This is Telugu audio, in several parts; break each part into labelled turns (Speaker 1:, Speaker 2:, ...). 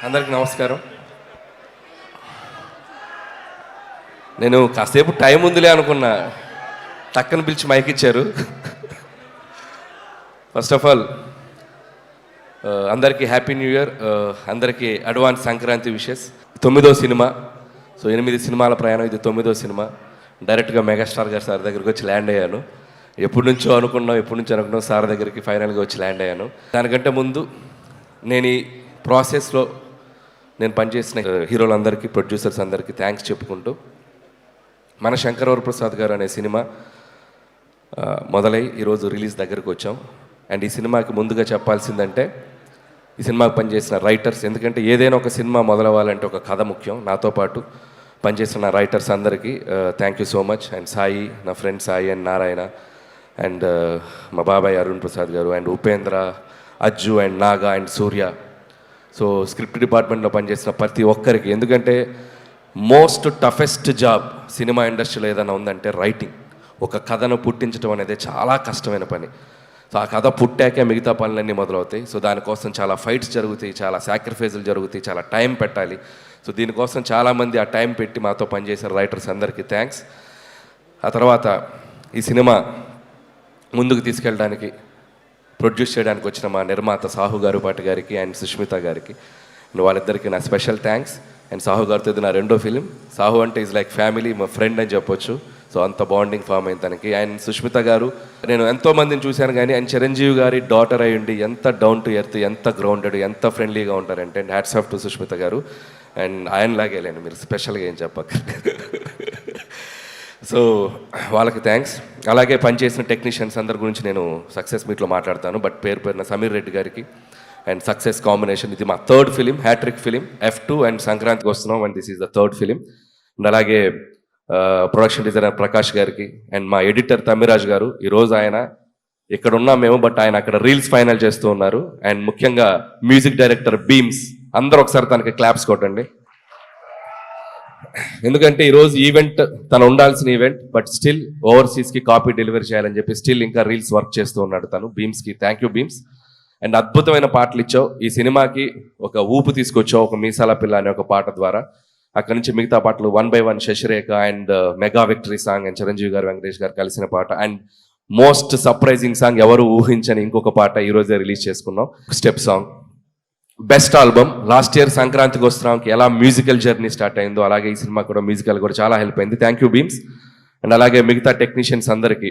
Speaker 1: అందరికి నమస్కారం. నేను కాసేపు టైం ఉందిలే అనుకున్నా, టక్కన పిలిచి మైక్ ఇచ్చారు. ఫస్ట్ ఆఫ్ ఆల్ అందరికీ హ్యాపీ న్యూ ఇయర్, అందరికీ అడ్వాన్స్ సంక్రాంతి విషెస్. 9వ సినిమా, సో 8 సినిమాల ప్రయాణం, ఇది 9వ సినిమా. డైరెక్ట్గా మెగాస్టార్ గారు సార్ దగ్గరికి వచ్చి ల్యాండ్ అయ్యాను. ఎప్పటి నుంచో అనుకున్నాం సార్ దగ్గరికి ఫైనల్గా వచ్చి ల్యాండ్ అయ్యాను. దానికంటే ముందు నేను ఈ ప్రాసెస్లో నేను పనిచేసిన హీరోలందరికీ, ప్రొడ్యూసర్స్ అందరికీ థ్యాంక్స్ చెప్పుకుంటూ, మన శంకర్ వరప్రసాద్ గారు అనే సినిమా మొదలై ఈరోజు రిలీజ్ దగ్గరకు వచ్చాం. అండ్ ఈ సినిమాకి ముందుగా చెప్పాల్సిందంటే ఈ సినిమాకి పనిచేసిన రైటర్స్, ఎందుకంటే ఏదైనా ఒక సినిమా మొదలవ్వాలంటే ఒక కథ ముఖ్యం. నాతో పాటు పనిచేసిన రైటర్స్ అందరికీ thank you so much. And Sai, నా friend Sai and Narayana, and మా బాబాయ్ అరుణ్ ప్రసాద్ గారు, and Upendra, Ajju and Naga and Surya. So script డిపార్ట్మెంట్లో పనిచేసిన ప్రతి ఒక్కరికి, ఎందుకంటే మోస్ట్ టఫెస్ట్ జాబ్ సినిమా ఇండస్ట్రీలో ఏదైనా ఉందంటే రైటింగ్. ఒక కథను పుట్టించడం అనేది చాలా కష్టమైన పని. సో ఆ కథ పుట్టాకే మిగతా పనులన్నీ మొదలవుతాయి. సో దానికోసం చాలా ఫైట్స్ జరుగుతాయి, చాలా సాక్రిఫైజులు జరుగుతాయి, చాలా టైం పెట్టాలి. సో దీనికోసం చాలామంది ఆ టైం పెట్టి మాతో పనిచేశారు రైటర్స్ అందరికీ థ్యాంక్స్. ఆ తర్వాత ఈ సినిమా ముందుకు తీసుకెళ్ళడానికి, ప్రొడ్యూస్ చేయడానికి వచ్చిన మా నిర్మాత సాహు గారుపాటి గారికి అండ్ సుష్మిత గారికి, వాళ్ళిద్దరికీ నా స్పెషల్ థ్యాంక్స్. అండ్ సాహు గారితో ఇది నా 2వ ఫిలిం. సాహు అంటే ఈజ్ లైక్ ఫ్యామిలీ, మా ఫ్రెండ్ అని చెప్పొచ్చు. సో అంత బాండింగ్ ఫామ్ అయింది తనకి. అండ్ సుష్మిత గారు, నేను ఎంతోమందిని చూశాను కానీ ఆయన చిరంజీవి గారి డాటర్ అయి ఉండి ఎంత డౌన్ టు ఎర్త్, ఎంత గ్రౌండెడ్, ఎంత ఫ్రెండ్లీగా ఉంటారంటే, and hats off to Sushmita గారు. అండ్ ఆయనలాగే లేండి, మీరు స్పెషల్గా ఏం చెప్పక. సో వాళ్ళకి థ్యాంక్స్. అలాగే పనిచేసిన టెక్నీషియన్స్ అందరి గురించి నేను సక్సెస్ మీట్లో మాట్లాడతాను, బట్ పేరున సమీర్ రెడ్డి గారికి అండ్ సక్సెస్ కాంబినేషన్. ఇది మా 3rd film, hat trick film, F2. And సంక్రాంతికి వస్తున్నాం, and this is the 3rd film. And అలాగే ప్రొడక్షన్ డిజైనర్ ప్రకాష్ గారికి, అండ్ మా ఎడిటర్ తమ్మిరాజ్ గారు. ఈరోజు ఆయన ఇక్కడ ఉన్నాం మేము, బట్ ఆయన అక్కడ రీల్స్ ఫైనల్ చేస్తూ ఉన్నారు. అండ్ ముఖ్యంగా మ్యూజిక్ డైరెక్టర్ బీమ్స్, అందరూ ఒకసారి తనకి క్లాప్స్ కొట్టండి. ఎందుకంటే ఈరోజు ఈవెంట్ తను ఉండాల్సిన ఈవెంట్, బట్ స్టిల్ ఓవర్సీస్కి కాపీ డెలివరీ చేయాలని చెప్పి స్టిల్ ఇంకా రీల్స్ వర్క్ చేస్తూ ఉన్నాడు తను. బీమ్స్కి థ్యాంక్ యూ బీమ్స్. అండ్ అద్భుతమైన పాటలు ఇచ్చావు, ఈ సినిమాకి ఒక ఊపు తీసుకొచ్చావు, ఒక మీసాల పిల్ల అనే ఒక పాట ద్వారా. అక్కడి నుంచి మిగతా పాటలు 1 by 1, Shashirekha and mega victory song, and Chiranjeevi garu, Venkatesh గారు కలిసిన పాట, అండ్ మోస్ట్ సర్ప్రైజింగ్ సాంగ్, ఎవరు ఊహించని ఇంకొక పాట ఈరోజే రిలీజ్ చేసుకున్నాం, step song. Best album. Last year సంక్రాంతికి వస్తున్నాంకి ఎలా మ్యూజికల్ జర్నీ స్టార్ట్ అయిందో, అలాగే ఈ సినిమా కూడా మ్యూజికల్ కూడా చాలా హెల్ప్ అయింది. Thank you Bheems. అండ్ అలాగే మిగతా టెక్నీషియన్స్ అందరికీ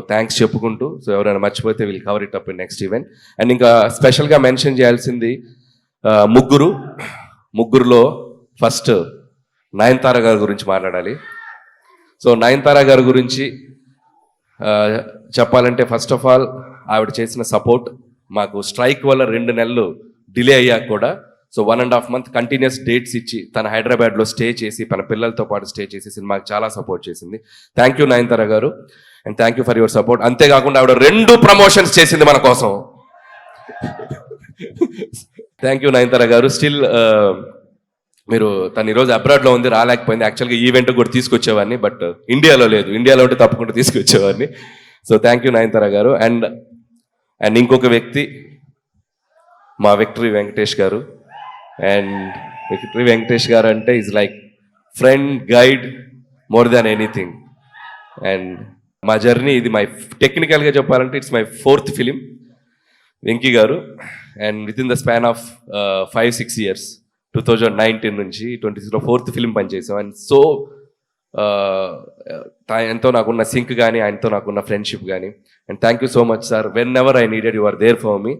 Speaker 1: థ్యాంక్స్ చెప్పుకుంటూ, సో ఎవరైనా మర్చిపోతే we'll cover it up in next event. And ఇంకా స్పెషల్గా మెన్షన్ చేయాల్సింది ముగ్గురులో ఫస్ట్ నయనతార గారి గురించి మాట్లాడాలి. సో నయనతార గారి గురించి చెప్పాలంటే, ఫస్ట్ ఆఫ్ ఆల్ ఆవిడ చేసిన సపోర్ట్ మాకు స్ట్రైక్ వల్ల 2 నెలలు డిలే అయ్యాక కూడా, సో 1.5 month కంటిన్యూస్ డేట్స్ ఇచ్చి తన హైదరాబాద్లో స్టే చేసి, తన పిల్లలతో పాటు స్టే చేసి సినిమాకి చాలా సపోర్ట్ చేసింది. థ్యాంక్ యూ నయనతార గారు, and thank you for your support. అంతేకాకుండా ఆవిడ 2 ప్రమోషన్స్ చేసింది మన కోసం. థ్యాంక్ యూ నయనతార గారు. స్టిల్ మీరు తను ఈరోజు అబ్రాడ్లో ఉంది, రాలేకపోయింది. యాక్చువల్గా ఈవెంట్ కూడా తీసుకొచ్చేవాడిని, బట్ ఇండియాలో లేదు. ఇండియాలో ఉంటే తప్పకుండా తీసుకొచ్చేవాడిని. సో థ్యాంక్ యూ నయనతార గారు. అండ్ ఇంకొక వ్యక్తి మా విక్టరీ వెంకటేష్ గారు. అండ్ విక్టరీ వెంకటేష్ గారు అంటే is like friend, guide, more than anything. And మా జర్నీ ఇది, టెక్నికల్గా చెప్పాలంటే it's my 4th film Venky garu. And with in the span of 5-6 years, 2019 నుంచి 2026లో 4th ఫిలిం పనిచేసాం. అండ్ సో ఆయనతో నాకున్న సింక్ కానీ, ఆయనతో నాకున్న ఫ్రెండ్షిప్ కానీ. And thank you so much sir. Whenever I needed you are there for me.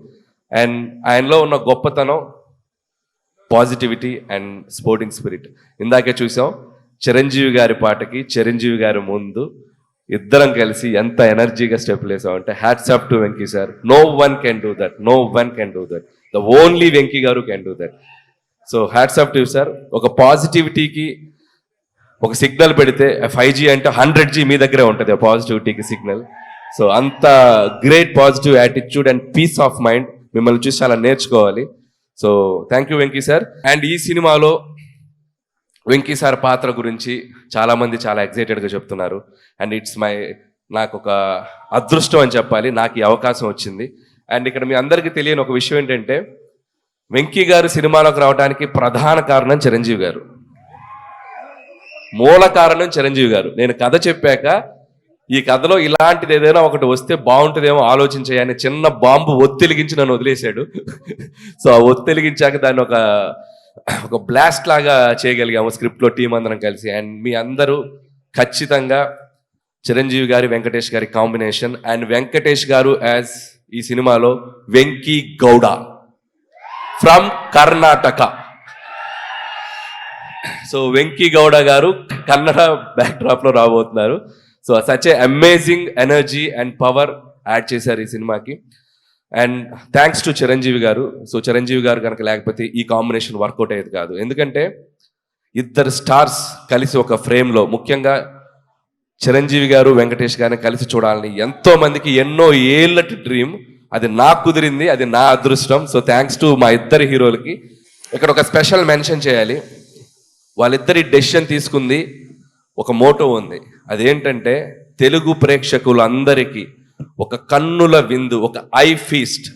Speaker 1: And ఆయనలో ఉన్న గొప్పతనం, పాజిటివిటీ అండ్ స్పోర్టింగ్ స్పిరిట్. ఇందాకే చూసాం చిరంజీవి గారి పాటకి చిరంజీవి గారి ముందు ఇద్దరం కలిసి ఎంత ఎనర్జీగా స్టెప్లు వేసాం అంటే, hats off to Venky sir. No one can do that, no one can do that, the only Venky garu can do that. So hats off to sir. ఒక పాజిటివిటీకి ఒక సిగ్నల్ పెడితే 5G అంటే 100G మీ దగ్గరే ఉంటుంది, పాజిటివిటీకి సిగ్నల్. సో అంత great positive attitude and peace of mind మిమ్మల్ని చూసి చాలా నేర్చుకోవాలి. So thank you Venky sir. And ఈ సినిమాలో వెంకీ సార్ పాత్ర గురించి చాలామంది చాలా ఎక్సైటెడ్గా చెప్తున్నారు. అండ్ నాకు ఒక అదృష్టం అని చెప్పాలి, నాకు ఈ అవకాశం వచ్చింది. అండ్ ఇక్కడ మీ అందరికీ తెలియని ఒక విషయం ఏంటంటే, వెంకీ గారు సినిమాలోకి రావడానికి ప్రధాన కారణం చిరంజీవి గారు, మూల కారణం చిరంజీవి గారు. నేను కథ చెప్పాక ఈ కథలో ఇలాంటిది ఏదైనా ఒకటి వస్తే బాగుంటుందేమో ఆలోచించాయని చిన్న బాంబు ఒత్తిలిగించి నన్ను వదిలేశాడు. సో ఆ ఒత్తిలిగించాక దాన్ని ఒక బ్లాస్ట్ లాగా చేయగలిగాము స్క్రిప్ట్లో టీం అందరం కలిసి. అండ్ మీ అందరూ ఖచ్చితంగా చిరంజీవి గారి వెంకటేష్ గారి కాంబినేషన్, అండ్ వెంకటేష్ గారు యాజ్ ఈ సినిమాలో వెంకీ గౌడ ఫ్రమ్ కర్ణాటక. సో వెంకీ గౌడ గారు కన్నడ బ్యాక్డ్రాప్ లో రాబోతున్నారు. So such a amazing energy and power add చేశారు ఈ సినిమాకి. అండ్ థ్యాంక్స్ టు చిరంజీవి గారు. సో చిరంజీవి గారు కనుక లేకపోతే ఈ కాంబినేషన్ వర్కౌట్ అయ్యేది కాదు. ఎందుకంటే ఇద్దరు స్టార్స్ కలిసి ఒక ఫ్రేమ్లో, ముఖ్యంగా చిరంజీవి గారు వెంకటేష్ గారిని కలిసి చూడాలని ఎంతో మందికి ఎన్నో ఏళ్ళటి డ్రీమ్. అది నాకు కుదిరింది, అది నా అదృష్టం. సో థ్యాంక్స్ టు మా ఇద్దరు హీరోలకి. ఇక్కడ ఒక స్పెషల్ మెన్షన్ చేయాలి. వాళ్ళిద్దరి డెసిషన్ తీసుకుంది ఒక మోటో ఉంది. అదేంటంటే తెలుగు ప్రేక్షకులందరికీ ఒక కన్నుల విందు, ఒక ఐ ఫీస్ట్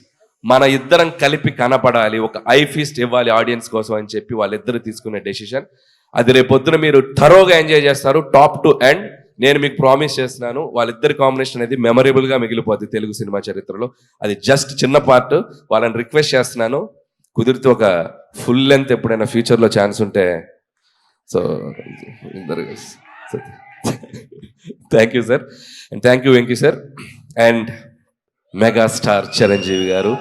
Speaker 1: మన ఇద్దరం కలిపి కనపడాలి, ఒక ఐ ఫీస్ట్ ఇవ్వాలి ఆడియన్స్ కోసం అని చెప్పి వాళ్ళిద్దరు తీసుకునే డెసిషన్. అది రేపొద్దున మీరు థరోగా ఎంజాయ్ చేస్తారు, టాప్ టు ఎండ్. నేను మీకు ప్రామిస్ చేస్తున్నాను, వాళ్ళిద్దరి కాంబినేషన్ అనేది మెమరబుల్గా మిగిలిపోద్ది తెలుగు సినిమా చరిత్రలో. అది జస్ట్ చిన్న పార్ట్. వాళ్ళని రిక్వెస్ట్ చేస్తున్నాను, కుదిరితే ఒక ఫుల్ లెంత్ ఎప్పుడైనా ఫ్యూచర్లో ఛాన్స్ ఉంటే. So thank you sir, and thank you Venky sir. And megastar Chiranjeevi గారు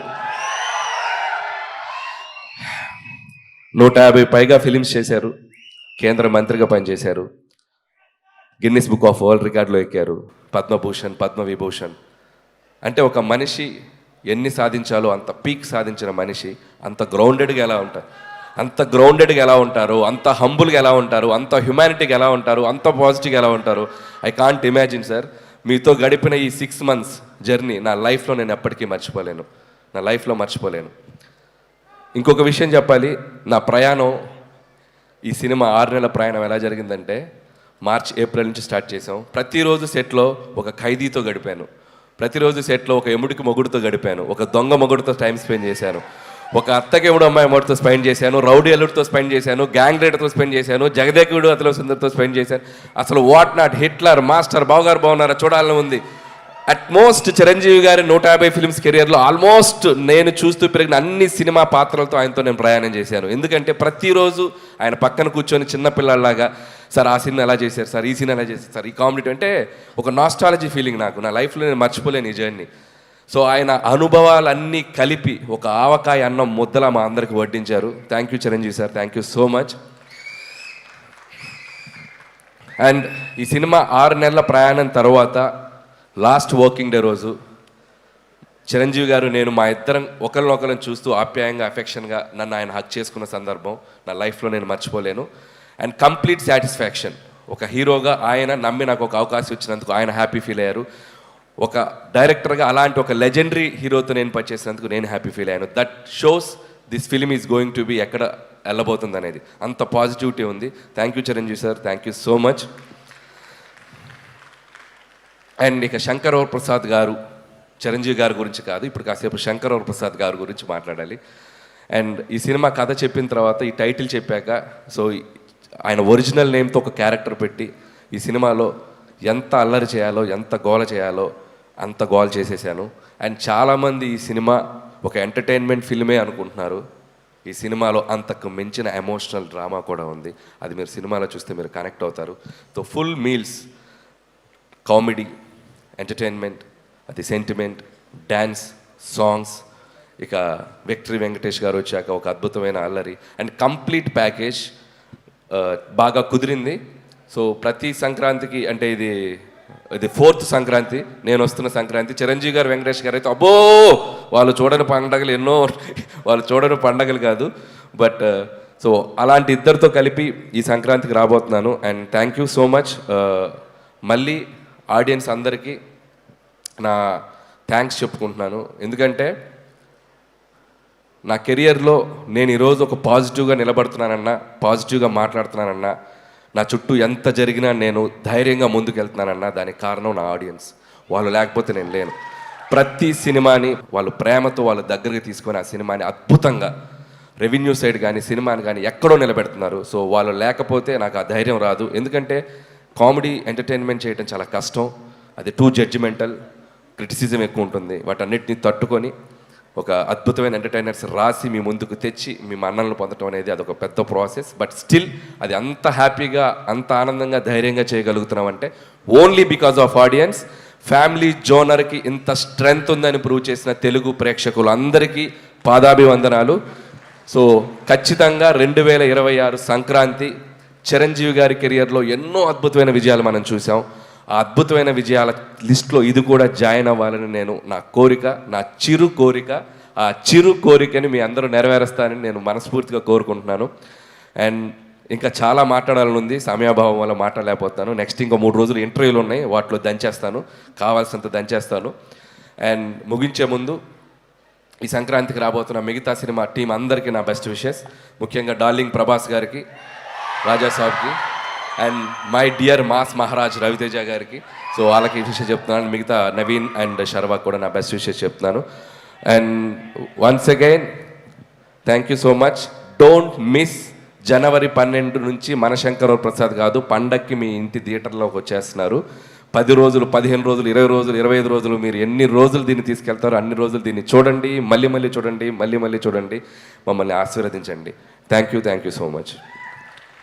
Speaker 1: 150 పైగా ఫిలిమ్స్ చేశారు, కేంద్ర మంత్రిగా పనిచేశారు, గిన్నిస్ బుక్ ఆఫ్ వరల్డ్ రికార్డులో ఎక్కారు, పద్మభూషణ్, పద్మవిభూషణ్. అంటే ఒక మనిషి ఎన్ని సాధించాలో అంత పీక్ సాధించిన మనిషి అంత గ్రౌండెడ్గా ఎలా ఉంటారు, అంత హంబుల్గా ఎలా ఉంటారు, అంత హ్యుమానిటీగా ఎలా ఉంటారు, అంత పాజిటివ్గా ఎలా ఉంటారు. I can't imagine sir. మీతో గడిపిన ఈ 6 months జర్నీ నా లైఫ్లో నేను ఎప్పటికీ మర్చిపోలేను. ఇంకొక విషయం చెప్పాలి, నా ప్రయాణం, ఈ సినిమా 6 నెలల ప్రయాణం ఎలా జరిగిందంటే, మార్చ్ ఏప్రిల్ నుంచి స్టార్ట్ చేసాం. ప్రతిరోజు సెట్లో ఒక ఖైదీతో గడిపాను, ప్రతిరోజు సెట్లో ఒక ఎముడికి మొగుడుతో గడిపాను, ఒక దొంగ మొగుడుతో టైం స్పెండ్ చేశాను, ఒక అత్తకెముడు అమ్మాయి మొగుడుతో స్పెండ్ చేశాను, రౌడీ అల్లుడితో స్పెండ్ చేశాను, గ్యాంగ్ లీడర్తో స్పెండ్ చేశాను, జగదేకుడు అతల సుందర్తో స్పెండ్ చేశాను. అసలు వాట్ నాట్, హిట్లర్, మాస్టర్, బావగారు బాగున్నారా చూడాలని ఉంది. అట్మోస్ట్ చిరంజీవి గారి 150 ఫిల్మ్స్ కెరియర్లో ఆల్మోస్ట్ నేను చూస్తూ పెరిగిన అన్ని సినిమా పాత్రలతో ఆయనతో నేను ప్రయాణం చేశాను. ఎందుకంటే ప్రతిరోజు ఆయన పక్కన కూర్చొని చిన్నపిల్లలాగా, సార్ ఆ సీన్ ఎలా చేశారు సార్, ఈ సీన్ ఎలా చేశారు సార్, ఈ కామెడీ అంటే ఒక నాస్టాలజీ ఫీలింగ్ నాకు. నా లైఫ్లో నేను మర్చిపోలేను ఈ జర్నీ. సో ఆయన అనుభవాలన్నీ కలిపి ఒక ఆవకాయ అన్నం ముద్దలా మా అందరికి వడ్డించారు. Thank you Chiranjeevi sir, thank you so much. And ఈ సినిమా 6 నెలల ప్రయాణం తర్వాత లాస్ట్ వర్కింగ్ డే రోజు చిరంజీవి గారు, నేను మా ఇద్దరం ఒకరినొకరిని చూస్తూ ఆప్యాయంగా, అఫెక్షన్గా నన్ను ఆయన హక్ చేసుకున్న సందర్భం నా లైఫ్లో నేను మర్చిపోలేను. And complete satisfaction. ఒక హీరోగా ఆయన నమ్మి నాకు ఒక అవకాశం ఇచ్చినందుకు ఆయన హ్యాపీ ఫీల్ అయ్యారు. ఒక డైరెక్టర్గా అలాంటి ఒక లెజెండరీ హీరోతో నేను పనిచేసినందుకు నేను హ్యాపీ ఫీల్ అయ్యాను. That shows this film is going to be ఎక్కడ వెళ్ళబోతుంది అనేది. అంత పాజిటివిటీ ఉంది. Thank you Chiranjeevi sir, thank you so much. And ఇక శంకర్ ప్రసాద్ గారు, చిరంజీవి గారి గురించి కాదు, ఇప్పుడు కాసేపు శంకర్ ప్రసాద్ గారి గురించి మాట్లాడాలి. అండ్ ఈ సినిమా కథ చెప్పిన తర్వాత, ఈ టైటిల్ చెప్పాక, సో ఆయన ఒరిజినల్ నేమ్తో ఒక క్యారెక్టర్ పెట్టి ఈ సినిమాలో ఎంత అల్లరి చేయాలో, ఎంత గోల చేయాలో అంత గోల చేసేసాను. అండ్ చాలామంది ఈ సినిమా ఒక ఎంటర్టైన్మెంట్ ఫిల్మే అనుకుంటున్నారు. ఈ సినిమాలో అంతకు మించిన ఎమోషనల్ డ్రామా కూడా ఉంది. అది మీరు సినిమాలో చూస్తే మీరు కనెక్ట్ అవుతారు. So full meals, comedy, entertainment, అది సెంటిమెంట్, డ్యాన్స్, సాంగ్స్, ఇక విక్టరీ వెంకటేష్ గారు వచ్చాక ఒక అద్భుతమైన అల్లరి అండ్ కంప్లీట్ ప్యాకేజ్ బాగా కుదిరింది. సో ప్రతి సంక్రాంతికి, అంటే ఇది 4th సంక్రాంతి, నేను వస్తున్న సంక్రాంతి, చిరంజీవి గారు, వెంకటేష్ గారు అయితే అబ్బో వాళ్ళు చూడని పండగలు ఎన్నో, వాళ్ళు చూడని పండగలు కాదు. బట్ సో అలాంటి ఇద్దరితో కలిపి ఈ సంక్రాంతికి రాబోతున్నాను. And thank you so much. మళ్ళీ ఆడియన్స్ అందరికీ నా థ్యాంక్స్ చెప్పుకుంటున్నాను. ఎందుకంటే నా కెరియర్లో నేను ఈరోజు ఒక పాజిటివ్గా నిలబడుతున్నానన్నా, పాజిటివ్గా మాట్లాడుతున్నానన్నా, నా చుట్టూ ఎంత జరిగినా నేను ధైర్యంగా ముందుకు వెళ్తున్నానన్నా, దానికి కారణం నా ఆడియన్స్. వాళ్ళు లేకపోతే నేను లేను. ప్రతి సినిమాని వాళ్ళు ప్రేమతో వాళ్ళ దగ్గరికి తీసుకొని ఆ సినిమాని అద్భుతంగా రెవెన్యూ సైడ్ కానీ సినిమాని కానీ ఎక్కడో నిలబెడుతున్నారు. సో వాళ్ళు లేకపోతే నాకు ఆ ధైర్యం రాదు. ఎందుకంటే కామెడీ ఎంటర్టైన్మెంట్ చేయడం చాలా కష్టం. అది టూ జడ్జిమెంటల్, క్రిటిసిజం ఎక్కువ ఉంటుంది. వాటన్నిటిని తట్టుకొని ఒక అద్భుతమైన ఎంటర్టైనర్స్ రాసి మీ ముందుకు తెచ్చి మీ మన్ననలు పొందడం అనేది అదొక పెద్ద ప్రాసెస్. బట్ స్టిల్ అది అంత హ్యాపీగా, అంత ఆనందంగా, ధైర్యంగా చేయగలుగుతున్నామంటే only because of audience. Family జోనర్కి ఇంత స్ట్రెంగ్త్ ఉందని ప్రూవ్ చేసిన తెలుగు ప్రేక్షకులు అందరికీ పాదాభివందనాలు. సో ఖచ్చితంగా 2026 సంక్రాంతి చిరంజీవి గారి కెరియర్లో ఎన్నో అద్భుతమైన విజయాలు మనం చూసాం. ఆ అద్భుతమైన విజయాల లిస్ట్లో ఇది కూడా జాయిన్ అవ్వాలని నా కోరిక, నా చిరు కోరిక. ఆ చిరు కోరికని మీ అందరూ నెరవేరుస్తానని నేను మనస్ఫూర్తిగా కోరుకుంటున్నాను. అండ్ ఇంకా చాలా మాట్లాడాలని ఉంది, సమయాభావం వల్ల మాట్లాడలేకపోతాను. నెక్స్ట్ ఇంకో 3 రోజులు ఇంటర్వ్యూలు ఉన్నాయి, వాటిలో దంచేస్తాను, కావాల్సినంత దంచేస్తాను. అండ్ ముగించే ముందు ఈ సంక్రాంతికి రాబోతున్న మిగతా సినిమా టీం అందరికీ నా బెస్ట్ విషెస్. ముఖ్యంగా డార్లింగ్ ప్రభాస్ గారికి, రాజా సాబ్కి, and my dear mass Maharaj Raviteja గారికి. సో వాళ్ళకి విషయం చెప్తున్నాను. మిగతా నవీన్ అండ్ శర్వాకి కూడా నా బెస్ట్ విషెస్ చెప్తున్నాను. And once again thank you so much. Don't miss January 12 నుంచి మనశంకర్ ప్రసాద్ కాదు, పండక్కి మీ ఇంటి థియేటర్లోకి వచ్చేస్తున్నారు. 10 రోజులు, 15 రోజులు, 20 రోజులు, 25 రోజులు, మీరు ఎన్ని రోజులు దీన్ని తీసుకెళ్తారో అన్ని రోజులు దీన్ని చూడండి, మళ్ళీ మళ్ళీ చూడండి, మళ్ళీ మళ్ళీ చూడండి, మమ్మల్ని ఆశీర్వదించండి. Thank you so much.